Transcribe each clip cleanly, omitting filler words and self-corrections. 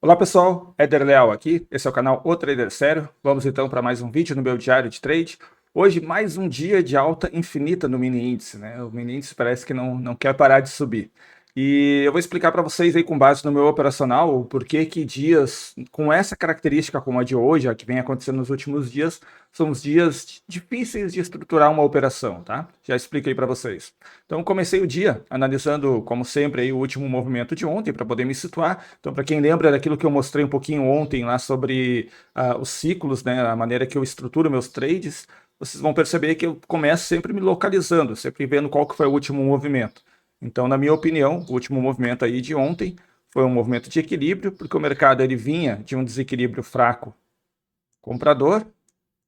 Olá pessoal, Éder Leal aqui, esse é o canal O Trader Sério. Vamos então para mais um vídeo no meu diário de trade. Hoje mais um dia de alta infinita no mini índice, né? O mini índice parece que não quer parar de subir. E eu vou explicar para vocês aí com base no meu operacional o porquê que dias com essa característica como a de hoje, a que vem acontecendo nos últimos dias, são os dias difíceis de estruturar uma operação, tá? Já expliquei para vocês. Então comecei o dia analisando, como sempre, aí, o último movimento de ontem para poder me situar. Então, para quem lembra daquilo que eu mostrei um pouquinho ontem lá sobre os ciclos, né, a maneira que eu estruturo meus trades, vocês vão perceber que eu começo sempre me localizando, sempre vendo qual que foi o último movimento. Então, na minha opinião, o último movimento aí de ontem foi um movimento de equilíbrio, porque o mercado ele vinha de um desequilíbrio fraco comprador,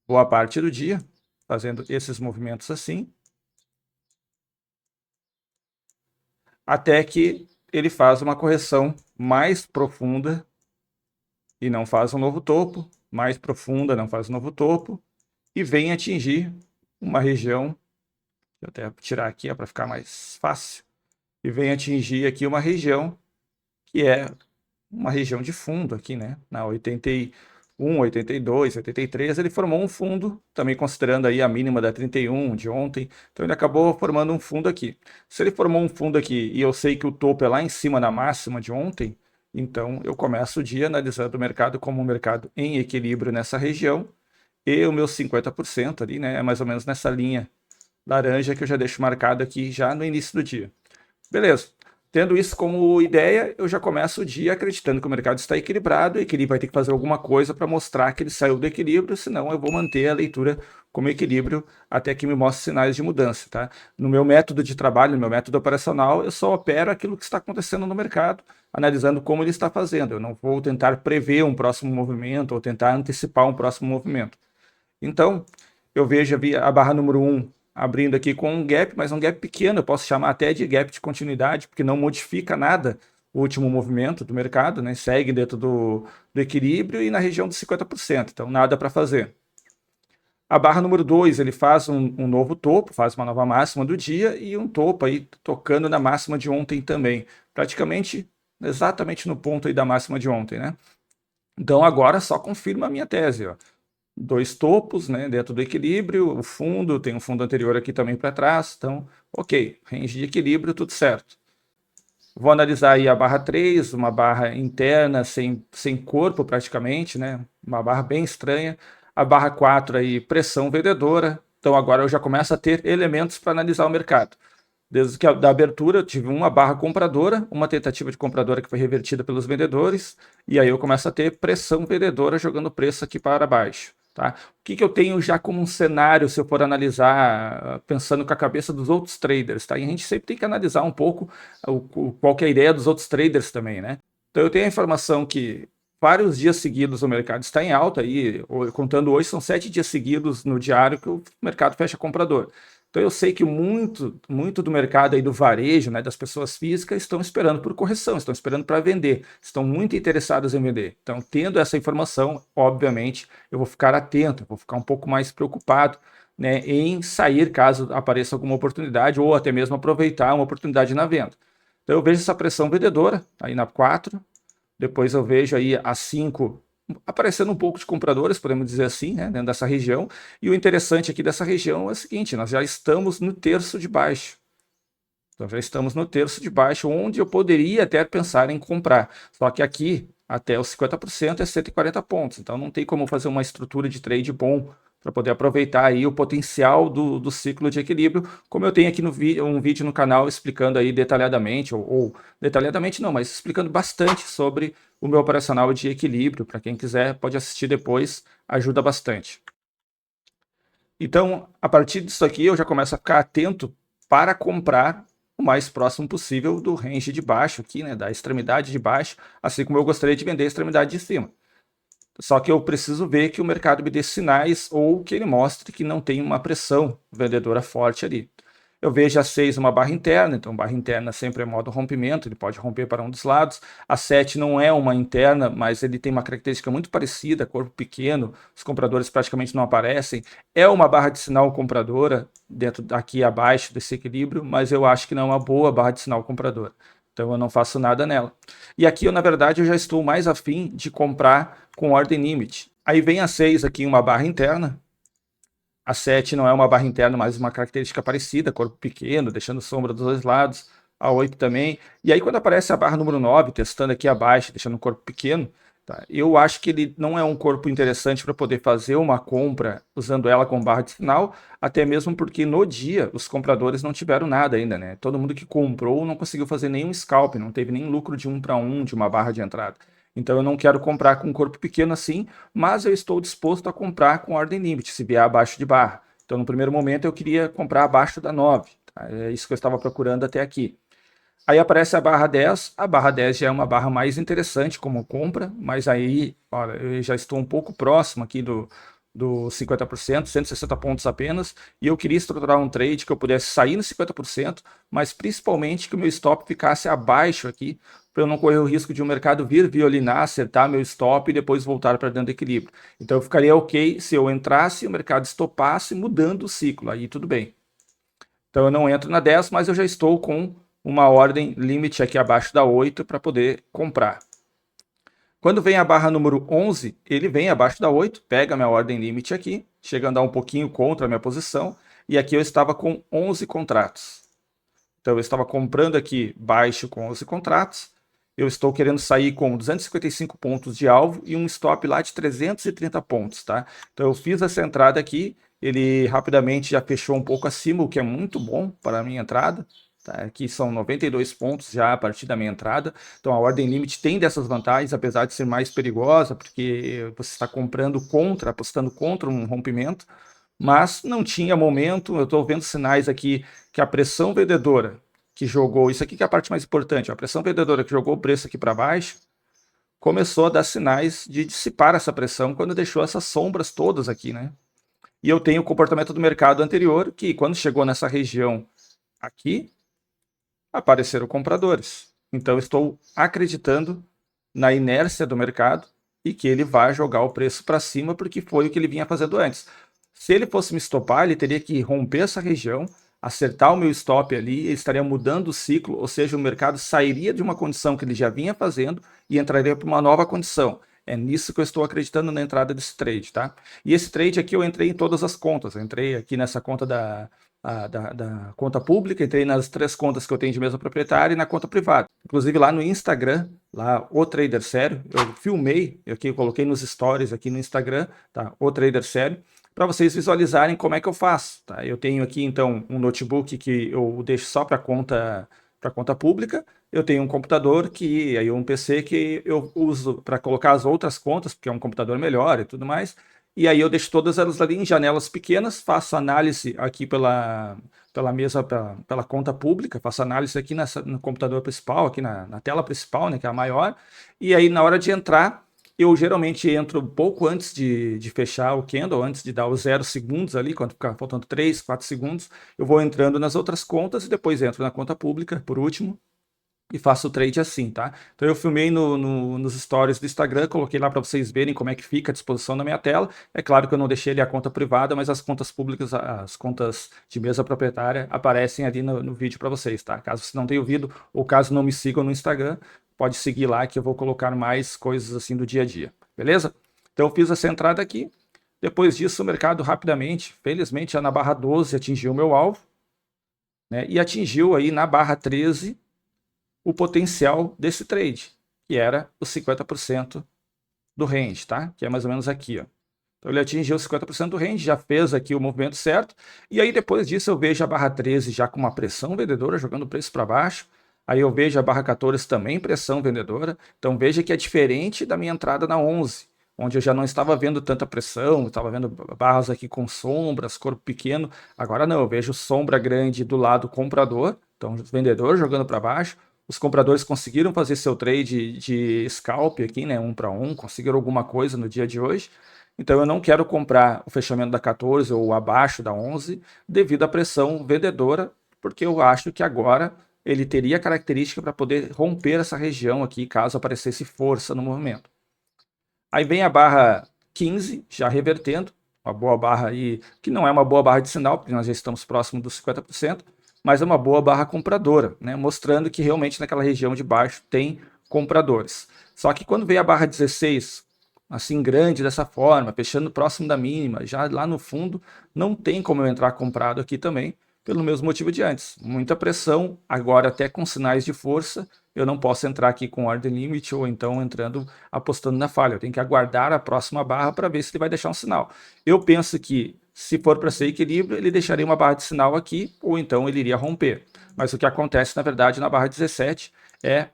boa parte do dia, fazendo esses movimentos assim, até que ele faz uma correção mais profunda e não faz um novo topo, mais profunda, não faz um novo topo, e vem atingir uma região, vou até tirar aqui para ficar mais fácil, e vem atingir aqui uma região que é uma região de fundo aqui, né? Na 81, 82, 83, ele formou um fundo, também considerando aí a mínima da 31 de ontem, então ele acabou formando um fundo aqui. Se ele formou um fundo aqui e eu sei que o topo é lá em cima na máxima de ontem, então eu começo o dia analisando o mercado como um mercado em equilíbrio nessa região, e o meu 50% ali, né, é mais ou menos nessa linha laranja que eu já deixo marcado aqui já no início do dia. Beleza. Tendo isso como ideia, eu já começo o dia acreditando que o mercado está equilibrado e que ele vai ter que fazer alguma coisa para mostrar que ele saiu do equilíbrio, senão eu vou manter a leitura como equilíbrio até que me mostre sinais de mudança, tá? No meu método de trabalho, no meu método operacional, eu só opero aquilo que está acontecendo no mercado, analisando como ele está fazendo. Eu não vou tentar prever um próximo movimento ou tentar antecipar um próximo movimento. Então, eu vejo a barra número 1 abrindo aqui com um gap, mas um gap pequeno, eu posso chamar até de gap de continuidade, porque não modifica nada o último movimento do mercado, né? Segue dentro do equilíbrio e na região dos 50%, então nada para fazer. A barra número 2, ele faz um novo topo, faz uma nova máxima do dia e um topo aí tocando na máxima de ontem também, praticamente exatamente no ponto aí da máxima de ontem, né? Então agora só confirma a minha tese, ó. Dois topos, né, dentro do equilíbrio, o fundo, tem um fundo anterior aqui também para trás, então, ok, range de equilíbrio, tudo certo. Vou analisar aí a barra 3, uma barra interna, sem corpo praticamente, né, uma barra bem estranha. A barra 4 aí, pressão vendedora, então agora eu já começo a ter elementos para analisar o mercado. Desde que da abertura eu tive uma barra compradora, uma tentativa de compradora que foi revertida pelos vendedores, e aí eu começo a ter pressão vendedora jogando preço aqui para baixo. Tá? O que eu tenho já como um cenário, se eu for analisar, pensando com a cabeça dos outros traders? Tá? E a gente sempre tem que analisar um pouco qual que é a ideia dos outros traders também. Né? Então eu tenho a informação que vários dias seguidos o mercado está em alta, aí, contando hoje, são 7 dias seguidos no diário que o mercado fecha comprador. Então eu sei que muito do mercado aí do varejo, né, das pessoas físicas, estão esperando por correção, estão esperando para vender, estão muito interessados em vender. Então, tendo essa informação, obviamente, eu vou ficar atento, vou ficar um pouco mais preocupado, né, em sair caso apareça alguma oportunidade ou até mesmo aproveitar uma oportunidade na venda. Então eu vejo essa pressão vendedora aí na 4, depois eu vejo aí a 5 aparecendo um pouco de compradores, podemos dizer assim, né, dentro dessa região. E o interessante aqui dessa região é o seguinte, nós já estamos no terço de baixo. Então já estamos no terço de baixo, onde eu poderia até pensar em comprar. Só que aqui, até os 50% é 140 pontos. Então não tem como fazer uma estrutura de trade bom para poder aproveitar aí o potencial do ciclo de equilíbrio, como eu tenho aqui no um vídeo no canal explicando aí detalhadamente, ou detalhadamente não, mas explicando bastante sobre o meu operacional de equilíbrio. Para quem quiser, pode assistir depois, ajuda bastante. Então, a partir disso aqui, eu já começo a ficar atento para comprar o mais próximo possível do range de baixo aqui, né, da extremidade de baixo, assim como eu gostaria de vender a extremidade de cima. Só que eu preciso ver que o mercado me dê sinais ou que ele mostre que não tem uma pressão vendedora forte ali. Eu vejo a 6 uma barra interna, então barra interna sempre é modo rompimento, ele pode romper para um dos lados. A 7 não é uma interna, mas ele tem uma característica muito parecida, corpo pequeno, os compradores praticamente não aparecem. É uma barra de sinal compradora, dentro aqui abaixo desse equilíbrio, mas eu acho que não é uma boa barra de sinal compradora. Então eu não faço nada nela. E aqui, na verdade, eu já estou mais afim de comprar com ordem limite. Aí vem a 6 aqui, uma barra interna. A 7 não é uma barra interna, mas uma característica parecida, corpo pequeno, deixando sombra dos dois lados. A 8 também. E aí quando aparece a barra número 9, testando aqui abaixo, deixando o corpo pequeno, tá? Eu acho que ele não é um corpo interessante para poder fazer uma compra usando ela como barra de sinal, até mesmo porque no dia os compradores não tiveram nada ainda, né? Todo mundo que comprou não conseguiu fazer nenhum scalp, não teve nem lucro de 1 para 1 de uma barra de entrada. Então eu não quero comprar com um corpo pequeno assim, mas eu estou disposto a comprar com ordem limite, se vier abaixo de barra. Então no primeiro momento eu queria comprar abaixo da 9, tá? É isso que eu estava procurando até aqui. Aí aparece a barra 10 já é uma barra mais interessante como compra, mas aí, olha, eu já estou um pouco próximo aqui do 50%, 160 pontos apenas, e eu queria estruturar um trade que eu pudesse sair no 50%, mas principalmente que o meu stop ficasse abaixo aqui, para eu não correr o risco de o mercado vir violinar, acertar meu stop e depois voltar para dentro do equilíbrio. Então eu ficaria ok se eu entrasse e o mercado estopasse mudando o ciclo, aí tudo bem. Então eu não entro na 10, mas eu já estou com uma ordem limite aqui abaixo da 8 para poder comprar. Quando vem a barra número 11, ele vem abaixo da 8, pega a minha ordem limite aqui, chega a andar um pouquinho contra a minha posição, e aqui eu estava com 11 contratos. Então eu estava comprando aqui baixo com 11 contratos, eu estou querendo sair com 255 pontos de alvo e um stop lá de 330 pontos, tá? Então eu fiz essa entrada aqui, ele rapidamente já fechou um pouco acima, o que é muito bom para a minha entrada. Tá? Aqui são 92 pontos já a partir da minha entrada. Então a ordem limite tem dessas vantagens, apesar de ser mais perigosa, porque você está comprando contra, apostando contra um rompimento, mas não tinha momento. Eu estou vendo sinais aqui que a pressão vendedora que jogou, isso aqui que é a parte mais importante, a pressão vendedora que jogou o preço aqui para baixo, começou a dar sinais de dissipar essa pressão quando deixou essas sombras todas aqui, né? E eu tenho o comportamento do mercado anterior, que quando chegou nessa região aqui, apareceram compradores. Então eu estou acreditando na inércia do mercado e que ele vai jogar o preço para cima, porque foi o que ele vinha fazendo antes. Se ele fosse me estopar, ele teria que romper essa região, acertar o meu stop ali, ele estaria mudando o ciclo, ou seja, o mercado sairia de uma condição que ele já vinha fazendo e entraria para uma nova condição. É nisso que eu estou acreditando na entrada desse trade, tá? E esse trade aqui eu entrei em todas as contas. Eu entrei aqui nessa conta da conta pública, entrei nas 3 contas que eu tenho de mesa proprietária e na conta privada. Inclusive lá no Instagram, lá o Trader Sério, eu filmei, eu coloquei nos stories aqui no Instagram, tá? O Trader Sério, para vocês visualizarem como é que eu faço, tá? Eu tenho aqui então um notebook que eu deixo só para conta pública. Eu tenho um computador aí um PC que eu uso para colocar as outras contas, porque é um computador melhor e tudo mais. E aí eu deixo todas elas ali em janelas pequenas, faço análise aqui pela mesa, pela conta pública, faço análise aqui no computador principal, aqui na tela principal, né, que é a maior. E aí na hora de entrar, eu geralmente entro pouco antes de fechar o candle, antes de dar os 0 segundos ali, quando ficar faltando 3, 4 segundos, eu vou entrando nas outras contas e depois entro na conta pública, por último, e faço o trade assim, tá? Então eu filmei nos stories do Instagram, coloquei lá para vocês verem como é que fica a disposição na minha tela. É claro que eu não deixei ali a conta privada, mas as contas públicas, as contas de mesa proprietária aparecem ali no vídeo para vocês, tá? Caso você não tenha ouvido ou caso não me sigam no Instagram, pode seguir lá que eu vou colocar mais coisas assim do dia a dia, beleza? Então eu fiz essa entrada aqui. Depois disso, o mercado rapidamente, felizmente, já na barra 12 atingiu o meu alvo, né? E atingiu aí na barra 13 o potencial desse trade, que era os 50% do range, tá? Que é mais ou menos aqui, ó. Então ele atingiu 50% do range, já fez aqui o movimento certo, e aí depois disso eu vejo a barra 13 já com uma pressão vendedora, jogando o preço para baixo, aí eu vejo a barra 14 também pressão vendedora, então veja que é diferente da minha entrada na 11, onde eu já não estava vendo tanta pressão, estava vendo barras aqui com sombras, corpo pequeno, agora não, eu vejo sombra grande do lado comprador, então vendedor jogando para baixo, os compradores conseguiram fazer seu trade de scalp aqui, né, 1 para 1, conseguiram alguma coisa no dia de hoje. Então eu não quero comprar o fechamento da 14 ou abaixo da 11 devido à pressão vendedora, porque eu acho que agora ele teria característica para poder romper essa região aqui, caso aparecesse força no movimento. Aí vem a barra 15, já revertendo, uma boa barra aí, que não é uma boa barra de sinal, porque nós já estamos próximo dos 50%, mas é uma boa barra compradora, né? Mostrando que realmente naquela região de baixo tem compradores. Só que quando veio a barra 16, assim grande dessa forma, fechando próximo da mínima, já lá no fundo, não tem como eu entrar comprado aqui também, pelo mesmo motivo de antes. Muita pressão, agora até com sinais de força, eu não posso entrar aqui com ordem limite ou então entrando apostando na falha. Eu tenho que aguardar a próxima barra para ver se ele vai deixar um sinal. Eu penso que se for para ser equilíbrio, ele deixaria uma barra de sinal aqui ou então ele iria romper. Mas o que acontece na verdade na barra 17 é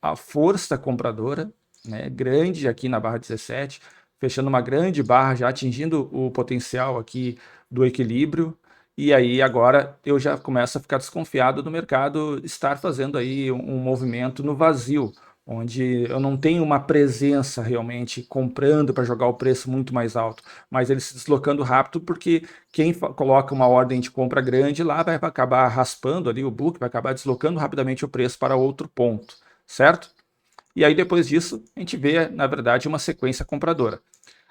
a força compradora, né, grande aqui na barra 17, fechando uma grande barra, já atingindo o potencial aqui do equilíbrio. E aí agora eu já começo a ficar desconfiado do mercado estar fazendo aí um movimento no vazio, onde eu não tenho uma presença realmente comprando para jogar o preço muito mais alto, mas ele se deslocando rápido porque quem coloca uma ordem de compra grande lá vai acabar raspando ali o book, vai acabar deslocando rapidamente o preço para outro ponto, certo? E aí depois disso a gente vê, na verdade, uma sequência compradora.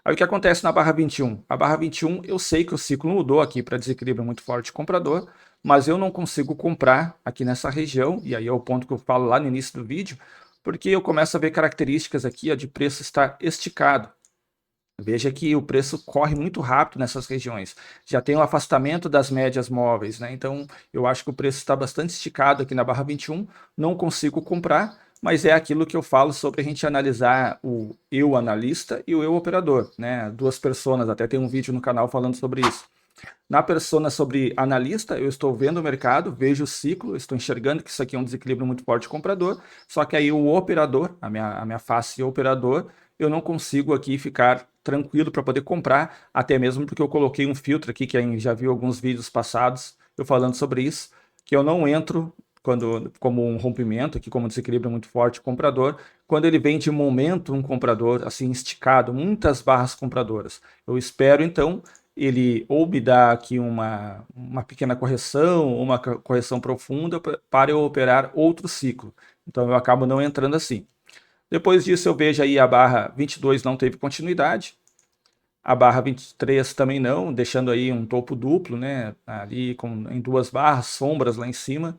Aí o que acontece na barra 21? A barra 21, eu sei que o ciclo mudou aqui para desequilíbrio muito forte comprador, mas eu não consigo comprar aqui nessa região, e aí é o ponto que eu falo lá no início do vídeo, porque eu começo a ver características aqui ó, de preço estar esticado. Veja que o preço corre muito rápido nessas regiões. Já tem um afastamento das médias móveis, né? Então eu acho que o preço está bastante esticado aqui na barra 21. Não consigo comprar, mas é aquilo que eu falo sobre a gente analisar o eu analista e o eu operador, né? Duas personas, até tem um vídeo no canal falando sobre isso. Na persona sobre analista, eu estou vendo o mercado, vejo o ciclo, estou enxergando que isso aqui é um desequilíbrio muito forte de comprador, só que aí o operador, a minha face operador, eu não consigo aqui ficar tranquilo para poder comprar, até mesmo porque eu coloquei um filtro aqui, que já viu alguns vídeos passados, eu falando sobre isso, que eu não entro como um rompimento, aqui como desequilíbrio muito forte comprador, quando ele vem de momento um comprador assim esticado, muitas barras compradoras. Eu espero então ele ou me dá aqui uma pequena correção, ou uma correção profunda para eu operar outro ciclo. Então eu acabo não entrando assim. Depois disso eu vejo aí a barra 22 não teve continuidade, a barra 23 também não, deixando aí um topo duplo, né, ali em duas barras, sombras lá em cima.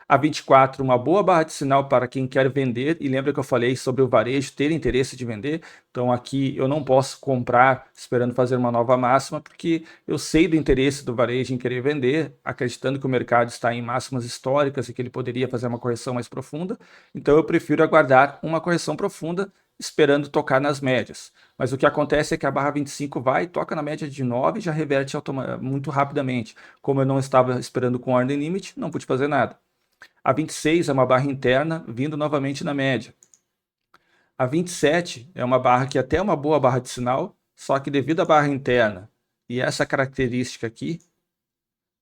A 24, uma boa barra de sinal para quem quer vender, e lembra que eu falei sobre o varejo ter interesse de vender, então aqui eu não posso comprar esperando fazer uma nova máxima, porque eu sei do interesse do varejo em querer vender, acreditando que o mercado está em máximas históricas e que ele poderia fazer uma correção mais profunda, então eu prefiro aguardar uma correção profunda, esperando tocar nas médias. Mas o que acontece é que a barra 25 vai, toca na média de 9 e já reverte muito rapidamente. Como eu não estava esperando com ordem limite, não pude fazer nada. A 26 é uma barra interna, vindo novamente na média. A 27 é uma barra que até é uma boa barra de sinal, só que devido à barra interna e essa característica aqui,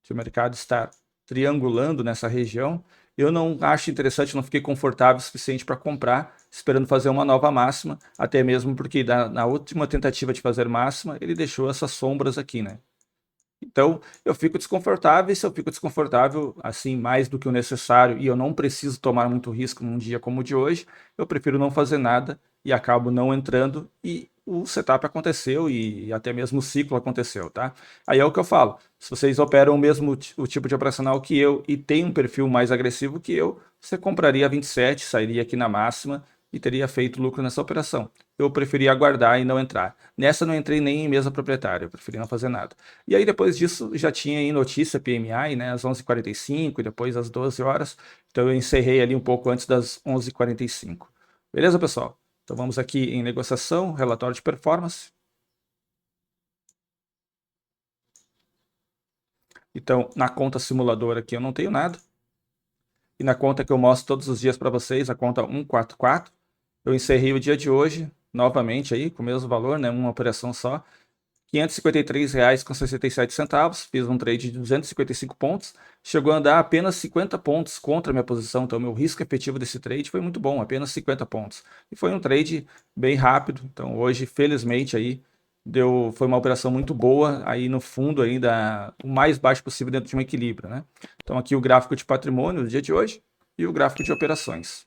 que o mercado está triangulando nessa região, eu não acho interessante, não fiquei confortável o suficiente para comprar, esperando fazer uma nova máxima, até mesmo porque na última tentativa de fazer máxima, ele deixou essas sombras aqui, né? Então, eu fico desconfortável, e se eu fico desconfortável, assim, mais do que o necessário, e eu não preciso tomar muito risco num dia como o de hoje, eu prefiro não fazer nada e acabo não entrando, e o setup aconteceu, e até mesmo o ciclo aconteceu, tá? Aí é o que eu falo, se vocês operam o tipo de operacional que eu, e tem um perfil mais agressivo que eu, você compraria a 27, sairia aqui na máxima, e teria feito lucro nessa operação. Eu preferi aguardar e não entrar. Nessa não entrei nem em mesa proprietária, eu preferi não fazer nada. E aí depois disso já tinha aí notícia PMI, né, às 11h45 e depois às 12 horas. Então eu encerrei ali um pouco antes das 11h45. Beleza, pessoal? Então vamos aqui em negociação, relatório de performance. Então na conta simuladora aqui eu não tenho nada. E na conta que eu mostro todos os dias para vocês, a conta 144, eu encerrei o dia de hoje, novamente aí, com o mesmo valor, né, uma operação só, R$ 553,67, fiz um trade de 255 pontos, chegou a andar apenas 50 pontos contra a minha posição, então meu risco efetivo desse trade foi muito bom, apenas 50 pontos. E foi um trade bem rápido, então hoje, felizmente, aí foi uma operação muito boa, aí no fundo ainda o mais baixo possível dentro de um equilíbrio, né? Então aqui o gráfico de patrimônio do dia de hoje e o gráfico de operações.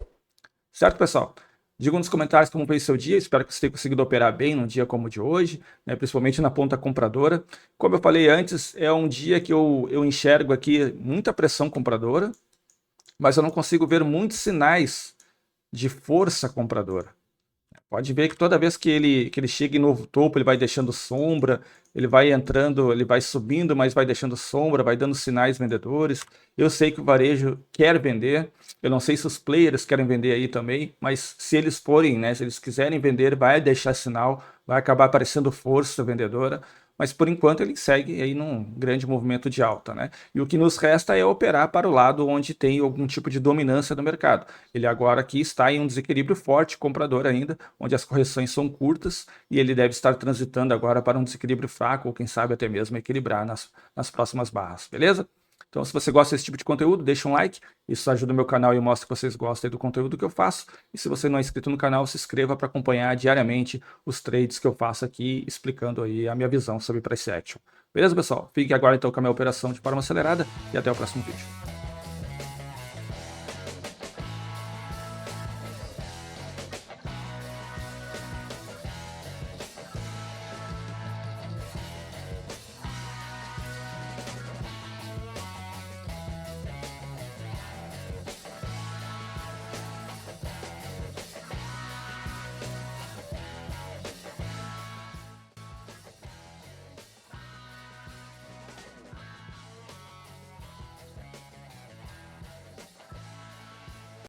Certo, pessoal? Diga nos comentários como foi seu dia, espero que você tenha conseguido operar bem num dia como o de hoje, né, principalmente na ponta compradora. Como eu falei antes, é um dia que eu enxergo aqui muita pressão compradora, mas eu não consigo ver muitos sinais de força compradora. Pode ver que toda vez que ele chega em novo topo, ele vai deixando sombra, ele vai entrando, ele vai subindo, mas vai deixando sombra, vai dando sinais vendedores. Eu sei que o varejo quer vender, eu não sei se os players querem vender aí também, mas se eles forem, né, se eles quiserem vender, vai deixar sinal, vai acabar aparecendo força vendedora. Mas por enquanto ele segue aí num grande movimento de alta, né? E o que nos resta é operar para o lado onde tem algum tipo de dominância no mercado. Ele agora aqui está em um desequilíbrio forte comprador ainda, onde as correções são curtas e ele deve estar transitando agora para um desequilíbrio fraco ou quem sabe até mesmo equilibrar nas próximas barras, beleza? Então, se você gosta desse tipo de conteúdo, deixa um like, isso ajuda o meu canal e mostra que vocês gostam do conteúdo que eu faço. E se você não é inscrito no canal, se inscreva para acompanhar diariamente os trades que eu faço aqui, explicando aí a minha visão sobre price action. Beleza, pessoal? Fique agora então com a minha operação de forma acelerada e até o próximo vídeo.